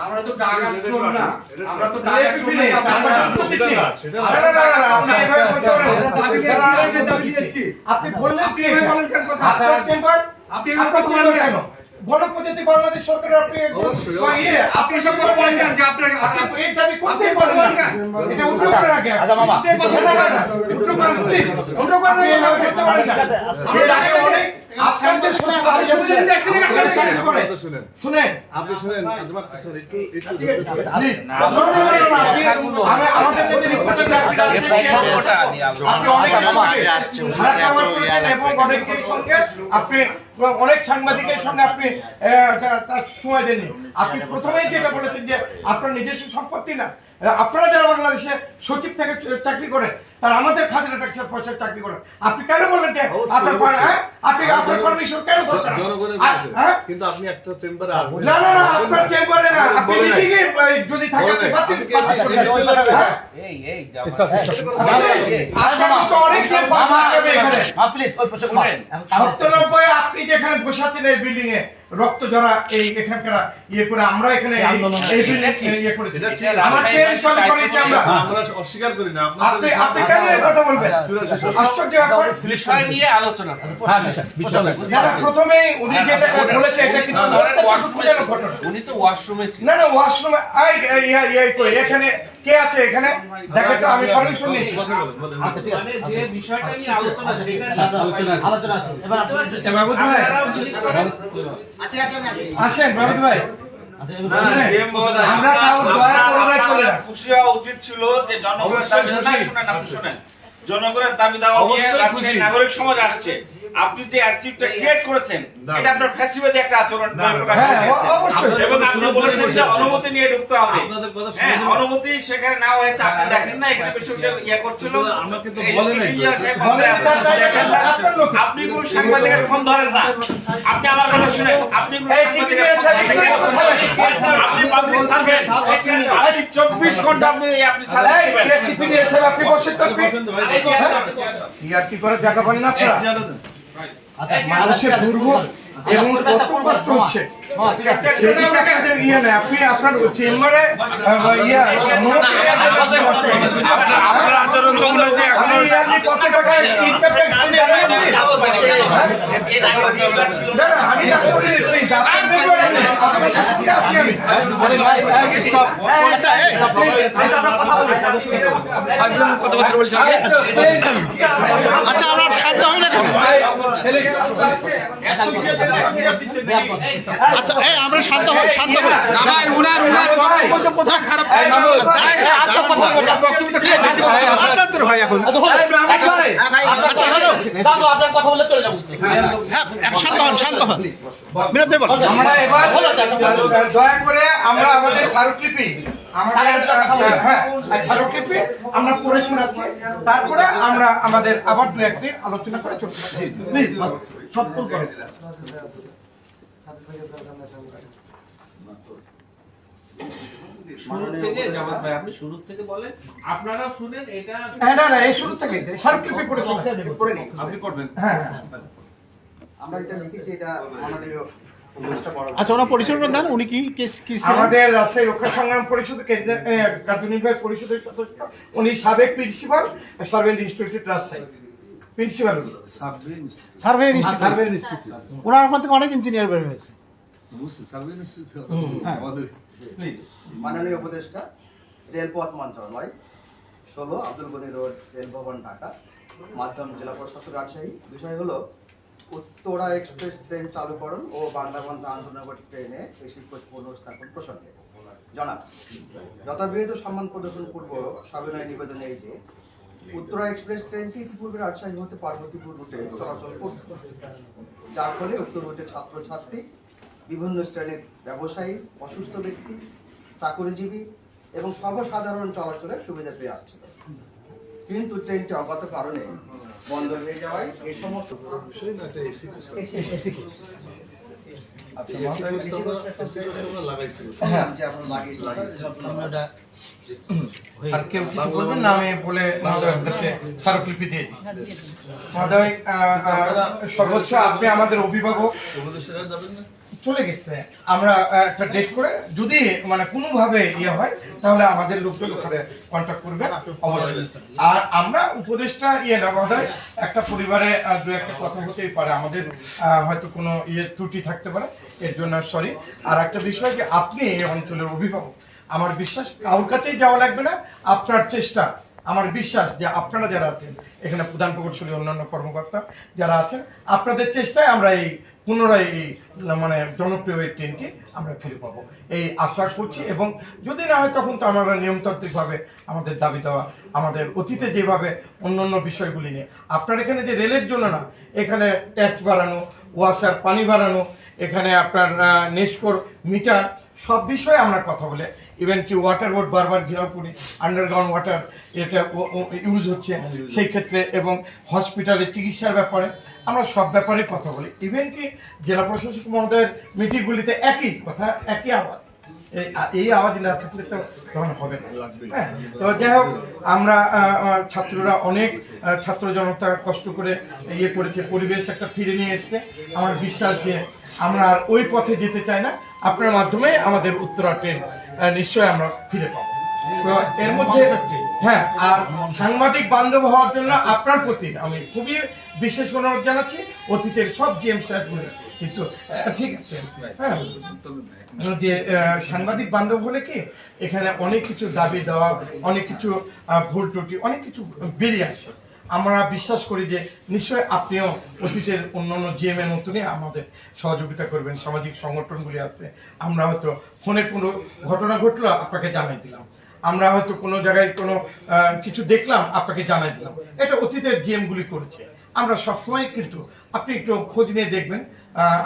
আমরা তো টাকা চোর না, আমরা তো টাকা চোর না। আপনি বললেন কি বলেন কেন কথা? আপনার চেম্বার আপনি কথা বলেন কেন? গণপ্রজাতন্ত্রী বাংলাদেশ সরকারের আপনি সব বলেন কেন যে আপনার এই দাবি করতে পারবেন না? এটা উল্টো করে রাখে। আচ্ছা মামা উল্টো করে শুনেন আপনি শুনেন আমাদের মধ্যে আপনি অনেক সাংবাদিকের সঙ্গে আপনি তার সময় দেননি। আপনি প্রথমেই যেটা বলেছেন যে আপনার নিজস্ব সম্পত্তি না, আপনারা যারা বাংলাদেশে সচিব থেকে চাকরি করেন তারা আমাদের খাজনা ট্যাক্সের পয়সা চাকরি করেন। আপনি কেন বললেন যে আপনার আপনি আপনার পারমিশন কেন দরকার? কিন্তু আপনি একটা চেম্বারে না না না, আপনার চেম্বারে না, আপনি মিটিংয়ে যদি থাকে আপনি বাতিল আপনি যেখানে বসে আছেন এই বিল্ডিং এ রক্ত ঝরা এই এখানকার ইয়ে করে আমরা এখানে এই বিল্ডিং ইয়ে করেছি, আমার ট্রেন চালু করেছি আমরা অস্বীকার করি না। আপনি আপনি কেন এই কথা বলবেন? আশ্চর্য ব্যাপার। বিষয় নিয়ে আলোচনা প্রথমেই উনি যেটা বলেছে এটা কিন্তু উনি তো ওয়াশরুমে ছিলেন। না না ওয়াশরুমে এখানে কে আছে এখানে দেখে তো আমি পারমিশন নিয়েছি। আচ্ছা ঠিক আছে, যে বিষয়টা নিয়ে আলোচনা সেটা আলোচনা আছে। এবার বাবুদ ভাই আসেন, বাবুদ ভাই আমরা তাও দয়া করে চলে না। খুশি হওয়া উচিত ছিল যে জনগণের দাবি শুনেন, আপনি শুনেন, জনগণের দাবি দাওয়া নিয়ে রাজশাহী নাগরিক সমাজ আসছে। আপনি যে অ্যাটিটিউডটা ক্রিয়েট করেছেন এটা আপনার ফ্যাসিবাদী একটা আচরণ প্রকাশ করেছেন এবং আপনি বলেছেন যে অনুমতি নিয়ে ঢুকতে হবে। হ্যাঁ, অনুমতি সেখানে না হয়েছে, আপনি দেখেন না এখানে বিষয়টা ইয়া করছিল। আমাকে তো বলে নাই, আপনি কোন সাংবাদিকের ফোন ধরেন না, আপনি আমার কথা শুনেন, আপনি কোন সাংবাদিকের আপনি পাবলিক সার্ভেন্ট, আপনি 24 ঘন্টা আপনি সার্ভিস দিবেন। টিপিএস স্যার আপনি বসে থাকবেন ইয়ার কি করে জায়গা পান না আপনারা? মানুষের দুর্ভোগ এবং কত কষ্ট হচ্ছে আপনি আপনার চেম্বারে আচ্ছা আমরা শান্ত হই না কেন? আচ্ছা আমরা শান্ত হই, শান্ত হই না ভাই। উনার বক্তব্য খারাপ ভাই, আপনার ভাই এখন আচ্ছা হলো দাদু আপনার কথা বলে চলে যাব। হ্যাঁ শান্ত হন, শান্ত হন। মিরাদ ভাই বল। আমরা এবার দয়া করে আমরা আমাদের স্মারকলিপি আমরা পড়ে শোনাচ্ছি, তারপরে আমরা আমাদের আবার দু একদিন আলোচনা করে চলতে সফল করে। আপনি শুরু থেকে বলেন, আপনারাও শুনেন। এটা না না এই শুরু থেকে স্মারকলিপি পড়ে আপনি করবেন। হ্যাঁ আমরা এটা লিখেছি, এটা মাননীয় আচ্ছা ওনার পরিচয়টা দেন, উনি কি আমাদের রাজশাহী রক্ষা সংগ্রাম পরিষদ কার্যনির্বাহী পরিষদের সদস্য, উনি সাবেক principal servant institute Rajshahi principal. Survey institute ওনার ওখান থেকে অনেক ইঞ্জিনিয়ার বের হয়েছে। মাননীয় উপদেষ্টা, রেলপথ মন্ত্রণালয় 16 আব্দুল গনি রোড, রেল ভবন, ঢাকা, মাধ্যম জেলা প্রশাসক রাজশাহী। বিষয় হলো উত্তরা এক্সপ্রেস ট্রেন চালুকরণ ও বাংলাবন্ধ আন্তনগর ট্রেনে এসি কোচ পুনঃস্থাপন প্রসঙ্গে জানান যথাবিহিত সম্মান প্রদর্শন পূর্ব সবিনয় নিবেদন এই যে উত্তরা এক্সপ্রেস ট্রেনটি ইতিপূর্বে রাজশাহী হতে পার্বতীপুর রুটে চলাচল করত, যার ফলে উক্ত রুটে ছাত্রছাত্রী, বিভিন্ন শ্রেণীর ব্যবসায়ী, অসুস্থ ব্যক্তি, চাকরিজীবী এবং সর্বসাধারণ চলাচলের সুবিধা পেয়ে আসছিল। কিন্তু ট্রেনটি অজ্ঞাত কারণে বন্ধ হয়ে যাওয়ায় এই সমস্ত আর কেউ কিছু বলবেন না, আমি বলে মহোদয়ের কাছে স্মারকলিপি দিয়ে দিই। মহোদয় সর্বোচ্চ আপনি আমাদের অভিভাবক, চলে গেছে, আমরা একটা ডেট করে যদি মানে কোনোভাবে ইয়ে হয় তাহলে আমাদের লোকজন ওখানে কন্ট্যাক্ট করবে অবশ্যই। আর আমরা উপদেশটা ইয়ে না বোধহয় একটা পরিবারে দু একটা কথা হতেই পারে, আমাদের হয়তো কোনো ইয়ে ত্রুটি থাকতে পারে, এর জন্য সরি। আর একটা বিষয় যে আপনি এই অঞ্চলের অভিভাবক, আমার বিশ্বাস কারোর কাছেই যাওয়া লাগবে না, আপনার চেষ্টা, আমার বিশ্বাস যে আপনারা যারা আছেন এখানে প্রধান প্রকৌশলী অন্যান্য কর্মকর্তা যারা আছেন, আপনাদের চেষ্টায় আমরা এই পুনরায় এই মানে জনপ্রিয় এই ট্রেনটি আমরা ফিরে পাবো এই আশা করছি। এবং যদি না হয় তখন তো আমরা নিয়মতান্ত্রিকভাবে আমাদের দাবি দেওয়া, আমাদের অতীতে যেভাবে অন্যান্য বিষয়গুলি নিয়ে, আপনার এখানে যে রেলের জন্য না, এখানে ট্যাক্স বাড়ানো, ওয়াসার পানি বাড়ানো, এখানে আপনার নেস্কোর মিটার, সব বিষয়ে আমরা কথা বলে, ইভেন কি ওয়াটার বোর্ড বারবার ঘেরাও করি, আন্ডারগ্রাউন্ড ওয়াটার এটা ইউজ হচ্ছে সেই ক্ষেত্রে, এবং হসপিটালে চিকিৎসার ব্যাপারে আমরা সব ব্যাপারে কথা বলি। ইভেন কি জেলা প্রশাসক মহোদয়ের মিটিংগুলিতে একই কথা, একই আওয়াজ, এই আওয়াজ না থাকলে তো তখন হবে না। হ্যাঁ, তো যাই হোক, আমরা ছাত্ররা অনেক ছাত্র জনতা কষ্ট করে ইয়ে করেছে, পরিবেশ একটা ফিরে নিয়ে এসছে। আমার বিশ্বাস যে আমরা আর ওই পথে যেতে চাই না, আপনার মাধ্যমে আমাদের উত্তরা ট্রেন নিশ্চয়ই আমরা ফিরে পাবো। তো এর মধ্যে হ্যাঁ, আর সাংবাদিক বান্ধব হওয়ার জন্য আপনার প্রতি আমি খুবই বিশেষ অনুরোধ জানাচ্ছি, অতীতের সব জিএম স্যারগুলো কিন্তু ঠিক আছে, হ্যাঁ, যে সাংবাদিক বান্ধব হলে কি এখানে অনেক কিছু দাবি দেওয়া, অনেক কিছু ভুল ত্রুটি, অনেক কিছু বেরিয়ে আসে। আমরা বিশ্বাস করি যে নিশ্চয়ই আপনিও অতীতের অন্যান্য জিএম এর মতনই আমাদের সহযোগিতা করবেন। সামাজিক সংগঠনগুলি আছে, আমরা হয়তো ফোনে কোনো ঘটনা ঘটলো আপনাকে জানাই দিলাম, আমরা হয়তো কোনো জায়গায় কোনো কিছু দেখলাম আপনাকে জানাই দিলাম, এটা অতীতের জিএম গুলি করেছে। আমরা সবসময় কিন্তু আপনি একটু খোঁজ নিয়ে দেখবেন,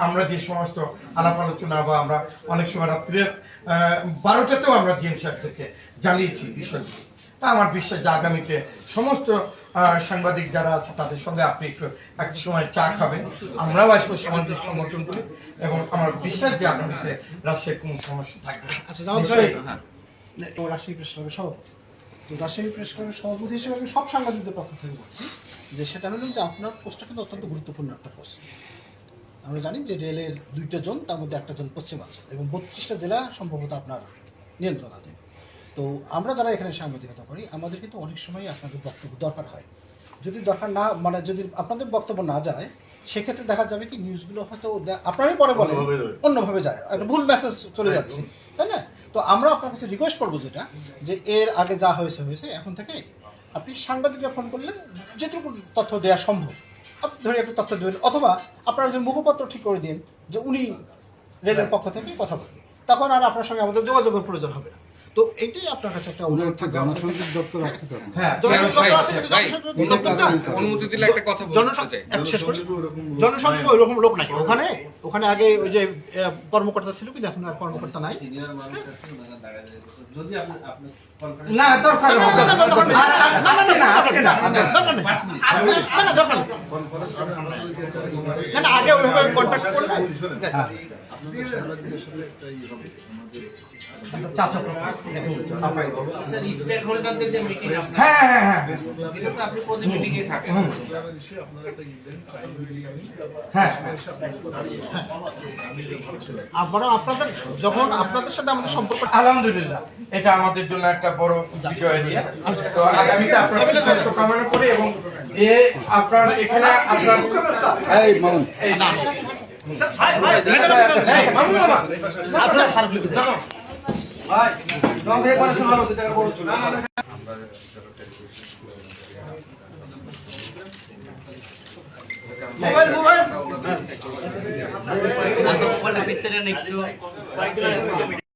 আমরা যে সমস্ত আলাপ আলোচনা বা আমরা অনেক সময় রাত্রে 12টাতেও আমরা জিএম সাহেবদেরকে জানিয়েছি বিষয়গুলি। তা আমার বিশ্বাস যে আগামীতে সমস্ত সাংবাদিক যারা আছে তাদের সঙ্গে আপনি একটু এক সময় চা খাবেন, আমরাও আসবো সামাজিক সংগঠনগুলি, এবং আমার বিশ্বাস যে আগামীতে রাজশাহীর কোনো সমস্যা থাকবে না। আচ্ছা, রাজশাহী প্রেস ক্লাবের সভাপতি, তো রাজশাহী প্রেস ক্লাবের সভাপতি হিসেবে আমি সব সাংবাদিকদের পক্ষ থেকে বলছি যে সেটা হলো যে আপনার পোস্টটা কিন্তু অত্যন্ত গুরুত্বপূর্ণ একটা পোস্ট। আমরা জানি যে রেলের 2টা জোন, তার মধ্যে একটা জোন পশ্চিমাঞ্চল, এবং 32টা জেলা সম্ভবত আপনার নিয়ন্ত্রণাধীন। তো আমরা যারা এখানে সাংবাদিকতা করি, আমাদের কিন্তু অনেক সময় আপনাদের বক্তব্য দরকার হয়। যদি দরকার না, মানে যদি আপনাদের বক্তব্য না যায়, সেক্ষেত্রে দেখা যাবে কি নিউজগুলো হয়তো আপনারই পরে বলেন অন্যভাবে যায়, একটা ভুল মেসেজ চলে যাচ্ছে, তাই না? তো আমরা আপনার কাছে রিকোয়েস্ট করবো যেটা, যে এর আগে যা হয়েছে হয়েছে, এখন থেকে আপনি সাংবাদিকরা ফোন করলে যেটুকু তথ্য দেওয়া সম্ভব আপনি ধরে একটু তথ্য দেবেন, অথবা আপনারা একজন মুখপত্র ঠিক করে দিন যে উনি রেলের পক্ষ থেকে কথা বলবেন, তখন আর আপনার সঙ্গে আমাদের যোগাযোগের প্রয়োজন হবে না। তো এটাই আপনার কাছে একটা অনুরোধ থাকবে। জনসংযোগ দপ্তর আছে তো? হ্যাঁ, অনুমতি দিলে একটা কথা জনসংযোগ ওই রকম লোক নাই ওখানে। ওখানে আগে ওই যে কর্মকর্তা ছিল, কিন্তু এখন আর কর্মকর্তা নাই। যদি আপনি না দরকার হবে না, আগে ওইভাবে কন্ট্যাক্ট করলে স্টেক হোল্ডারদের যে মিটিং আছে, হ্যাঁ হ্যাঁ হ্যাঁ এটা তো আপনি প্রতি মিটিং এ থাকেন। হ্যাঁ, আপনাদের যখন আপনাদের সাথে আমাদের সম্পর্ক, আলহামদুলিল্লাহ এটা আমাদের জন্য একটা বড় বিজয় এরিয়া। তো আগামীতে আপনারা শুভকামনা করি, এবং যে আপনার এখানে আপনার মোবাইল